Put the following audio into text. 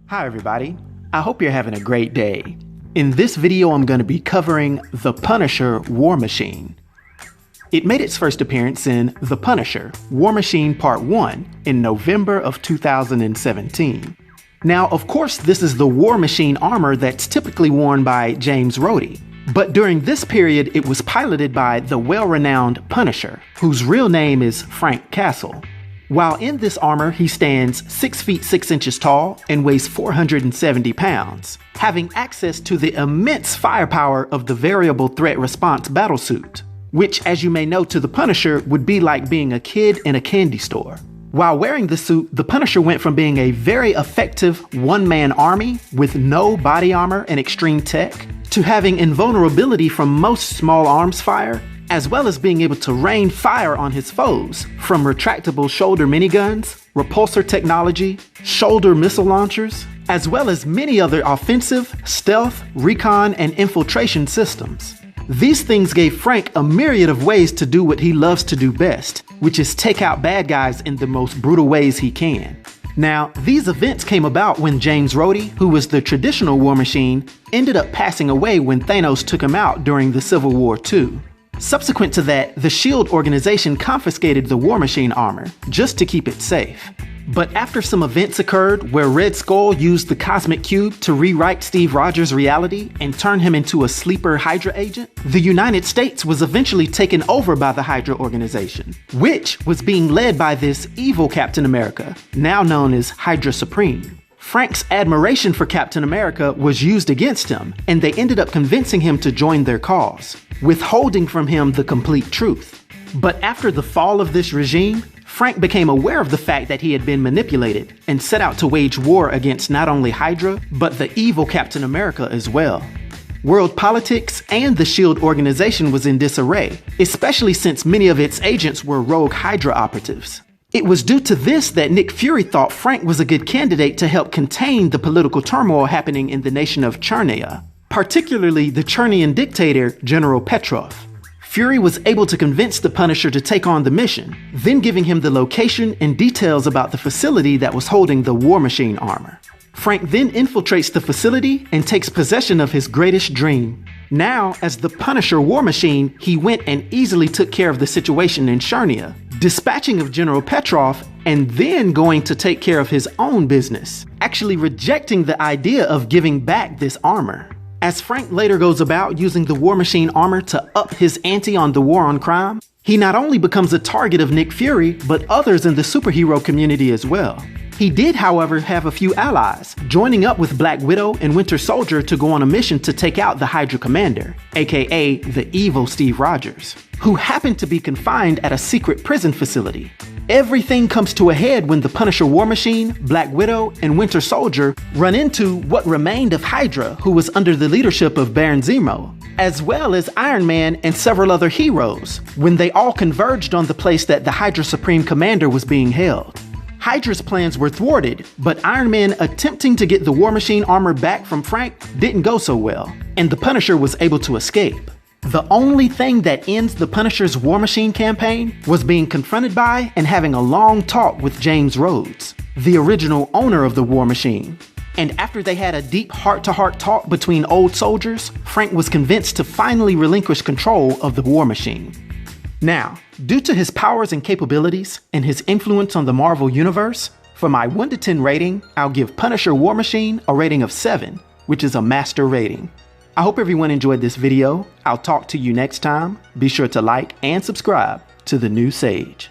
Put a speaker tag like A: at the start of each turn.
A: Hi everybody, I hope you're having a great day. In this video I'm going to be covering The Punisher War Machine. It made its first appearance in The Punisher War Machine Part 1 in November of 2017. Now of course this is the War Machine armor that's typically worn by James Rhodes, but during this period it was piloted by the well-renowned Punisher, whose real name is Frank Castle. While in this armor, he stands 6 feet 6 inches tall and weighs 470 pounds, having access to the immense firepower of the variable threat response battlesuit, which, as you may know to the Punisher, would be like being a kid in a candy store. While wearing the suit, the Punisher went from being a very effective one-man army with no body armor and extreme tech, to having invulnerability from most small arms fire, as well as being able to rain fire on his foes from retractable shoulder miniguns, repulsor technology, shoulder missile launchers, as well as many other offensive, stealth, recon, and infiltration systems. These things gave Frank a myriad of ways to do what he loves to do best, which is take out bad guys in the most brutal ways he can. Now, these events came about when James Rhodes, who was the traditional War Machine, ended up passing away when Thanos took him out during the Civil War II. Subsequent to that, the S.H.I.E.L.D. organization confiscated the War Machine armor, just to keep it safe. But after some events occurred where Red Skull used the Cosmic Cube to rewrite Steve Rogers' reality and turn him into a sleeper Hydra agent, the United States was eventually taken over by the Hydra organization, which was being led by this evil Captain America, now known as Hydra Supreme. Frank's admiration for Captain America was used against him, and they ended up convincing him to join their cause, withholding from him the complete truth. But after the fall of this regime, Frank became aware of the fact that he had been manipulated and set out to wage war against not only Hydra, but the evil Captain America as well. World politics and the S.H.I.E.L.D. organization was in disarray, especially since many of its agents were rogue Hydra operatives. It was due to this that Nick Fury thought Frank was a good candidate to help contain the political turmoil happening in the nation of Chernaya, particularly the Chernian dictator General Petrov. Fury was able to convince the Punisher to take on the mission, then giving him the location and details about the facility that was holding the War Machine armor. Frank then infiltrates the facility and takes possession of his greatest dream. Now, as the Punisher War Machine, he went and easily took care of the situation in Chernaya, dispatching of General Petrov and then going to take care of his own business, actually rejecting the idea of giving back this armor. As Frank later goes about using the War Machine armor to up his ante on the war on crime, he not only becomes a target of Nick Fury, but others in the superhero community as well. He did, however, have a few allies, joining up with Black Widow and Winter Soldier to go on a mission to take out the Hydra commander, aka the evil Steve Rogers, who happened to be confined at a secret prison facility. Everything comes to a head when the Punisher War Machine, Black Widow, and Winter Soldier run into what remained of Hydra, who was under the leadership of Baron Zemo, as well as Iron Man and several other heroes, when they all converged on the place that the Hydra Supreme commander was being held. Hydra's plans were thwarted, but Iron Man attempting to get the War Machine armor back from Frank didn't go so well, and the Punisher was able to escape. The only thing that ends the Punisher's War Machine campaign was being confronted by and having a long talk with James Rhodes, the original owner of the War Machine. And after they had a deep heart-to-heart talk between old soldiers, Frank was convinced to finally relinquish control of the War Machine. Now, due to his powers and capabilities and his influence on the Marvel Universe, for my 1 to 10 rating, I'll give Punisher War Machine a rating of 7, which is a master rating. I hope everyone enjoyed this video. I'll talk to you next time. Be sure to like and subscribe to The New Sage.